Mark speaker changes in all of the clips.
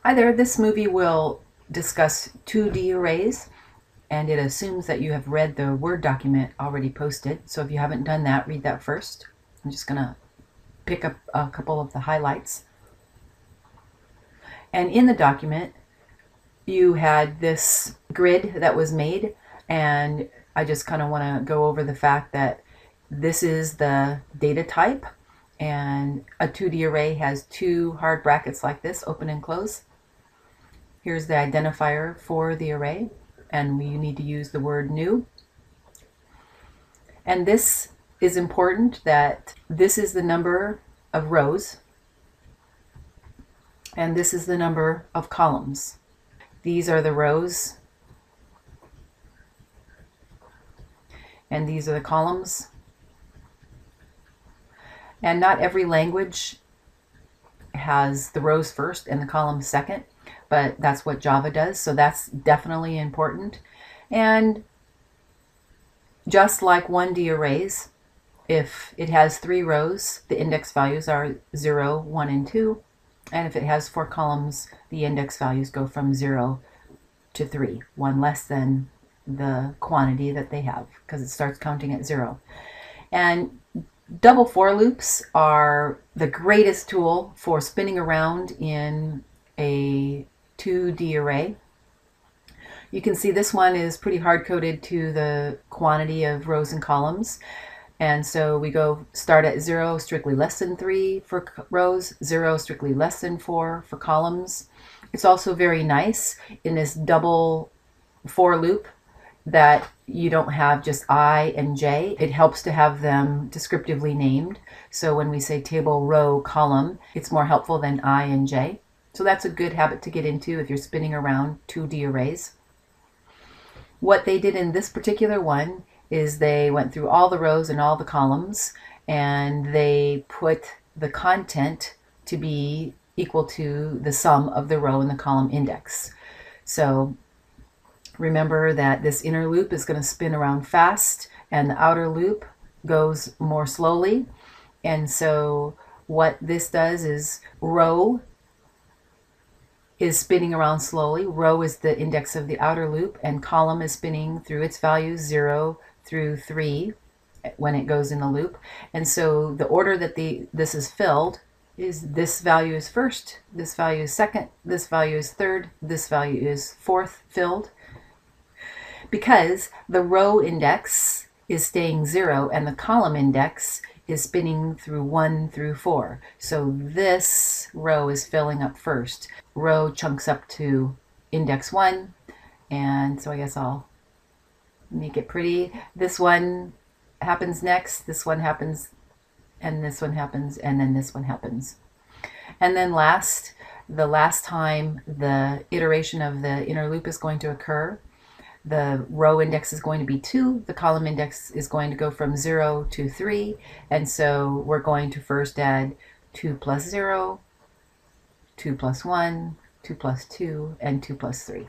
Speaker 1: Hi there, this movie will discuss 2D arrays, and it assumes that you have read the Word document already posted. So if you haven't done that, read that first. I'm just going to pick up a couple of the highlights. And in the document, you had this grid that was made, and I just kind of want to go over the fact that this is the data type, and a 2D array has two hard brackets like this, open and close. Here's the identifier for the array, and we need to use the word new. And this is important, that this is the number of rows, and this is the number of columns. These are the rows, and these are the columns. And not every language has the rows first and the columns second, but that's what Java does, so that's definitely important. And just like 1D arrays, if it has 3 rows, the index values are 0, 1, and 2. And if it has 4 columns, the index values go from 0 to 3, 1 less than the quantity that they have, because it starts counting at 0. And double for loops are the greatest tool for spinning around in a 2D array. You can see this one is pretty hard-coded to the quantity of rows and columns. And so we start at 0, strictly less than 3 for rows, 0, strictly less than 4 for columns. It's also very nice in this double for loop that you don't have just I and J. It helps to have them descriptively named. So when we say table, row, column, it's more helpful than I and J. So that's a good habit to get into if you're spinning around 2D arrays. What they did in this particular one is they went through all the rows and all the columns, and they put the content to be equal to the sum of the row and the column index. So remember that this inner loop is going to spin around fast, and the outer loop goes more slowly. And so what this does is row is spinning around slowly. Row is the index of the outer loop, and column is spinning through its values 0 through 3 when it goes in the loop. And so the order that this is filled is this value is first, this value is second, this value is third, this value is fourth filled, because the row index is staying 0 and the column index is spinning through 1 through 4. So this row is filling up first. Row chunks up to index 1, and so I guess I'll make it pretty. This one happens next, this one happens, and this one happens, and then this one happens. And then the last time the iteration of the inner loop is going to occur, the row index is going to be 2, the column index is going to go from 0 to 3, and so we're going to first add 2 plus 0, 2 plus 1, 2 plus 2, and 2 plus 3.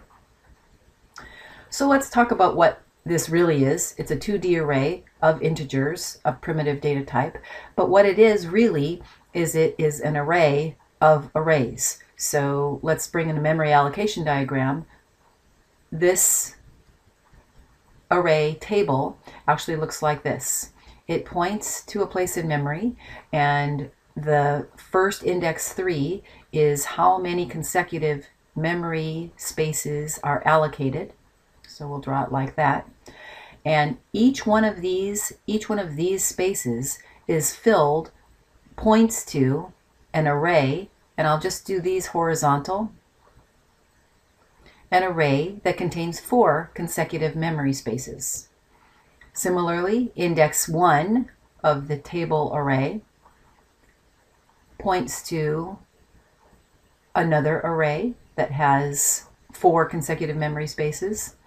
Speaker 1: So let's talk about what this really is. It's a 2D array of integers of primitive data type, but what it is really is it is an array of arrays. So let's bring in a memory allocation diagram. This array table actually looks like this. It points to a place in memory, and the first index 3 is how many consecutive memory spaces are allocated. So we'll draw it like that. And each one of these spaces is filled, points to an array, and I'll just do these horizontal, an array that contains 4 consecutive memory spaces. Similarly, index 1 of the table array points to another array that has 4 consecutive memory spaces,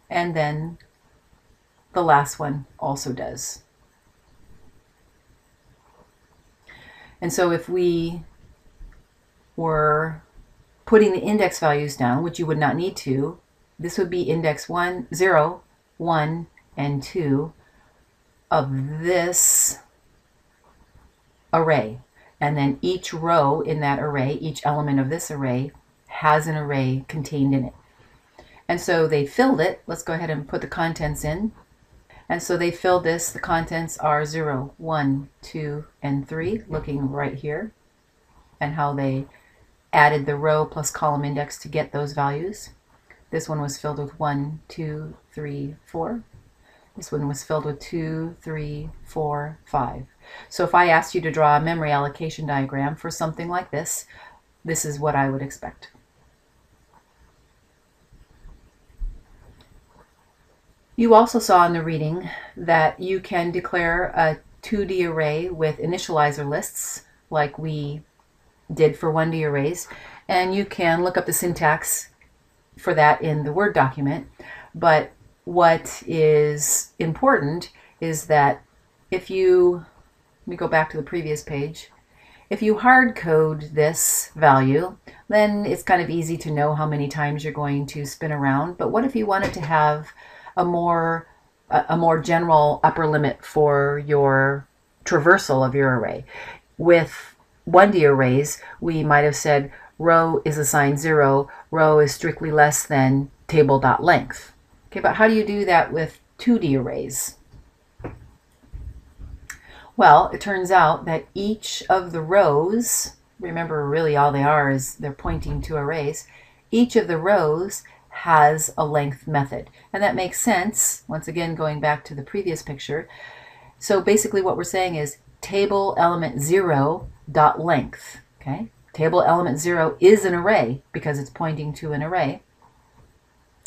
Speaker 1: and then the last one also does. And so if we were putting the index values down, which you would not need to, this would be index 1, 0, 1, and 2 of this array. And then each row in that array, each element of this array, has an array contained in it. And so they filled it. Let's go ahead and put the contents in. And so they filled this. The contents are 0, 1, 2, and 3, looking right here, and how they added the row plus column index to get those values. This one was filled with 1, 2, 3, 4. This one was filled with 2, 3, 4, 5. So if I asked you to draw a memory allocation diagram for something like this, this is what I would expect. You also saw in the reading that you can declare a 2D array with initializer lists like we did for 1D arrays, and you can look up the syntax for that in the Word document. But what is important is that if you, let me go back to the previous page, if you hard code this value, then it's kind of easy to know how many times you're going to spin around. But what if you wanted to have a more general upper limit for your traversal of your array? With 1D arrays, we might have said row is assigned 0, row is strictly less than table.length. Okay, but how do you do that with 2D arrays? Well, it turns out that each of the rows, remember really all they are is they're pointing to arrays, each of the rows has a length method. And that makes sense, once again going back to the previous picture. So basically what we're saying is table element 0 dot length. Okay? Table element 0 is an array because it's pointing to an array.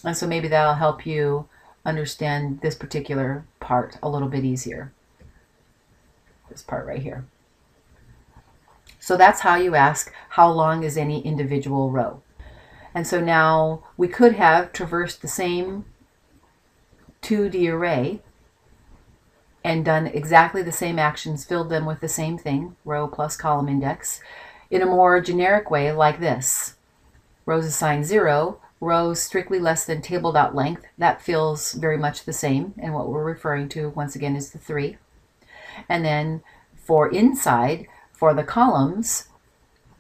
Speaker 1: And so maybe that'll help you understand this particular part a little bit easier. This part right here. So that's how you ask how long is any individual row. And so now we could have traversed the same 2D array and done exactly the same actions, filled them with the same thing, row plus column index, in a more generic way like this. Rows assigned 0, rows strictly less than table.length. That feels very much the same, and what we're referring to once again is the 3. And then for inside, for the columns,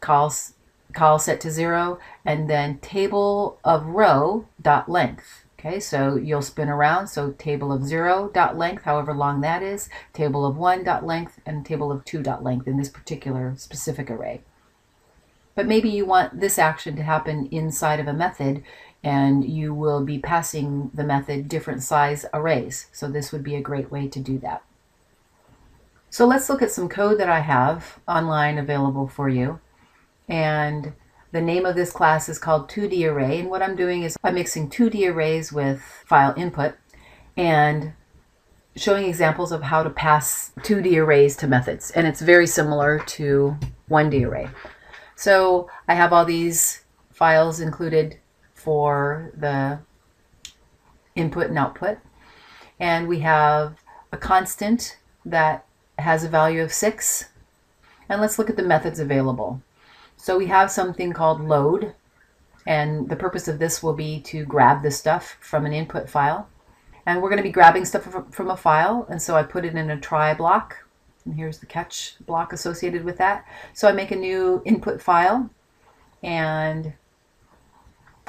Speaker 1: call set to 0, and then table of row dot length. Okay, so you'll spin around, so table of 0 dot length, however long that is, table of 1 dot length, and table of 2 dot length in this particular specific array. But maybe you want this action to happen inside of a method, and you will be passing the method different size arrays. So this would be a great way to do that. So let's look at some code that I have online available for you. And the name of this class is called 2DArray. And what I'm doing is I'm mixing 2D arrays with file input and showing examples of how to pass 2D arrays to methods. And it's very similar to 1D array. So I have all these files included for the input and output. And we have a constant that has a value of 6. And let's look at the methods available. So we have something called load, and the purpose of this will be to grab the stuff from an input file. And we're going to be grabbing stuff from a file, and so I put it in a try block. And here's the catch block associated with that. So I make a new input file, and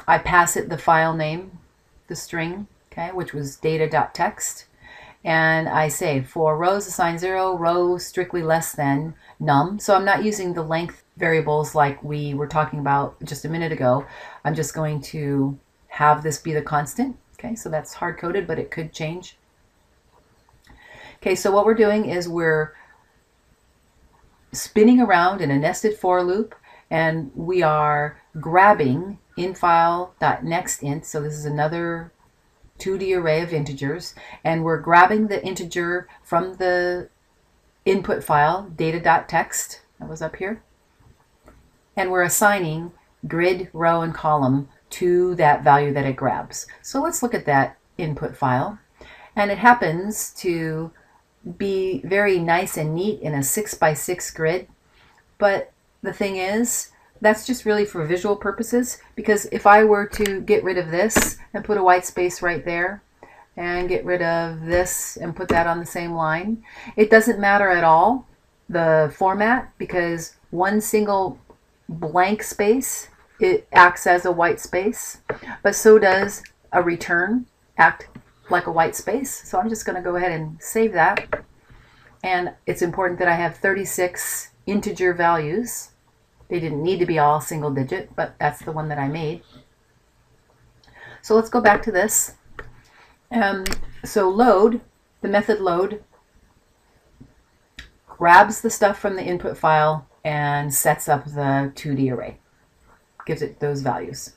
Speaker 1: I pass it the file name, the string, okay, which was data.txt. And I say for rows assigned 0, row strictly less than num. So I'm not using the length variables like we were talking about just a minute ago. I'm just going to have this be the constant. Okay, so that's hard-coded, but it could change. Okay, so what we're doing is we're spinning around in a nested for loop, and we are grabbing infile.nextInt. So this is another 2D array of integers, and we're grabbing the integer from the input file, data.txt, that was up here, and we're assigning grid, row, and column to that value that it grabs. So let's look at that input file, and it happens to be very nice and neat in a 6x6 grid, but the thing is, that's just really for visual purposes, because if I were to get rid of this and put a white space right there and get rid of this and put that on the same line, it doesn't matter at all, the format, because one single blank space it acts as a white space, but so does a return act like a white space. So I'm just going to go ahead and save that. And it's important that I have 36 integer values. They didn't need to be all single digit, but that's the one that I made. So let's go back to this. So load, the method load, grabs the stuff from the input file and sets up the 2D array. Gives it those values.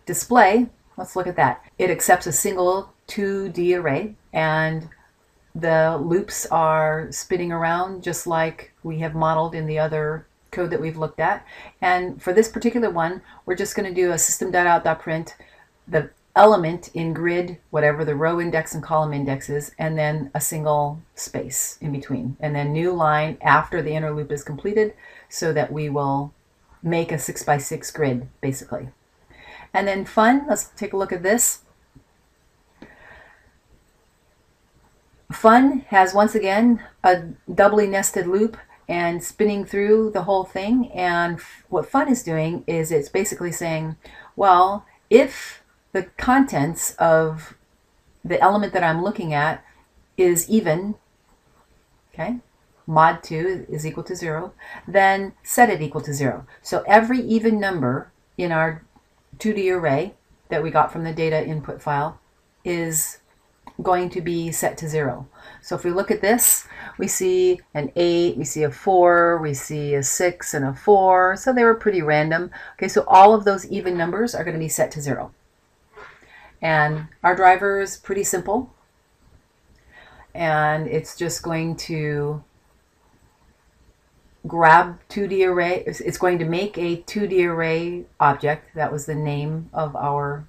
Speaker 1: Display, let's look at that. It accepts a single 2D array, and the loops are spinning around just like we have modeled in the other code that we've looked at. And for this particular one, we're just going to do a system.out.print the element in grid, whatever the row index and column index is, and then a single space in between, and then new line after the inner loop is completed, so that we will make a 6x6 grid basically. And then fun, let's take a look at this. Fun has once again a doubly nested loop and spinning through the whole thing, and what fun is doing is it's basically saying, well, if the contents of the element that I'm looking at is even, okay, mod 2 is equal to 0, then set it equal to 0. So every even number in our 2D array that we got from the data input file is going to be set to 0. So if we look at this, we see an 8, we see a 4, we see a 6 and a 4. So they were pretty random. Okay, so all of those even numbers are going to be set to 0. And our driver is pretty simple. And it's just going to grab 2D array. It's going to make a 2D array object. That was the name of our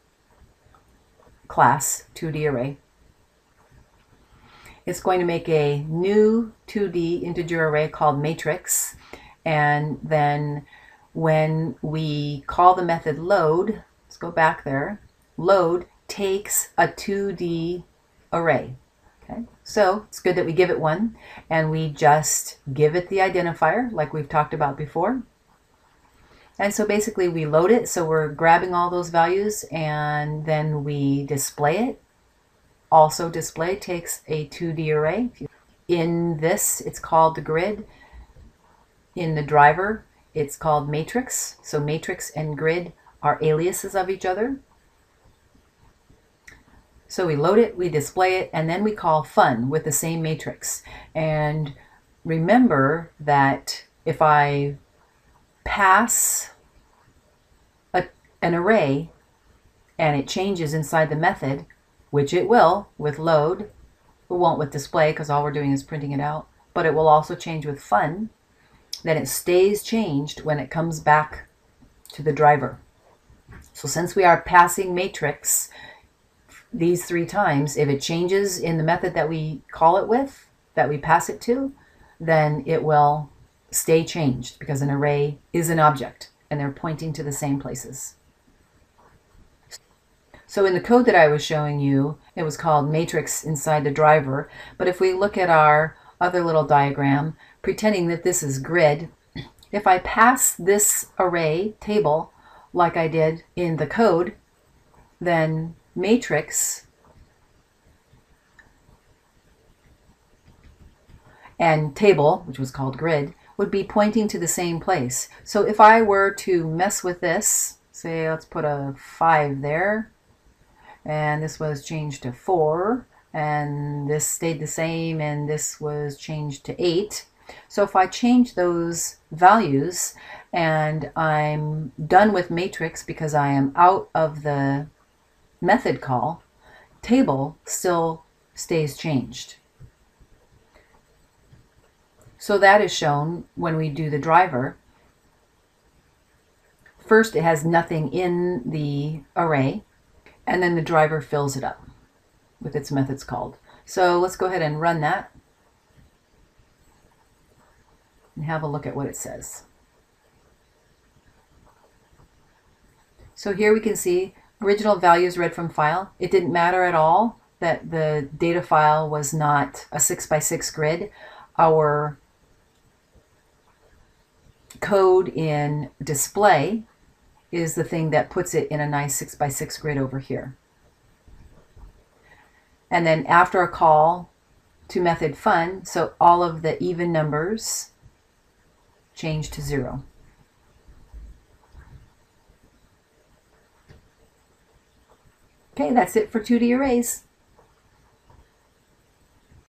Speaker 1: class, 2D array. It's going to make a new 2D integer array called matrix. And then when we call the method load, let's go back there, load takes a 2D array. Okay, so it's good that we give it one, and we just give it the identifier like we've talked about before. And so basically we load it, so we're grabbing all those values, and then we display it. Also display takes a 2D array. In this, it's called the grid. In the driver, it's called matrix. So matrix and grid are aliases of each other. So we load it, we display it, and then we call fun with the same matrix. And remember that if I pass an array and it changes inside the method, which it will with load, it won't with display because all we're doing is printing it out, but it will also change with fun, then it stays changed when it comes back to the driver. So since we are passing matrix these 3 times, if it changes in the method that we call it with, that we pass it to, then it will stay changed because an array is an object and they're pointing to the same places. So in the code that I was showing you, it was called matrix inside the driver. But if we look at our other little diagram, pretending that this is grid, if I pass this array table like I did in the code, then matrix and table, which was called grid, would be pointing to the same place. So if I were to mess with this, say let's put a 5 there, and this was changed to 4, and this stayed the same, and this was changed to 8. So if I change those values and I'm done with matrix because I am out of the method call, table still stays changed. So that is shown when we do the driver. First, it has nothing in the array, and then the driver fills it up with its methods called. So let's go ahead and run that and have a look at what it says. So here we can see original values read from file. It didn't matter at all that the data file was not a 6x6 grid. Our code in display is the thing that puts it in a nice 6x6 grid over here. And then after a call to method fun, so all of the even numbers change to 0. Okay, that's it for 2D arrays.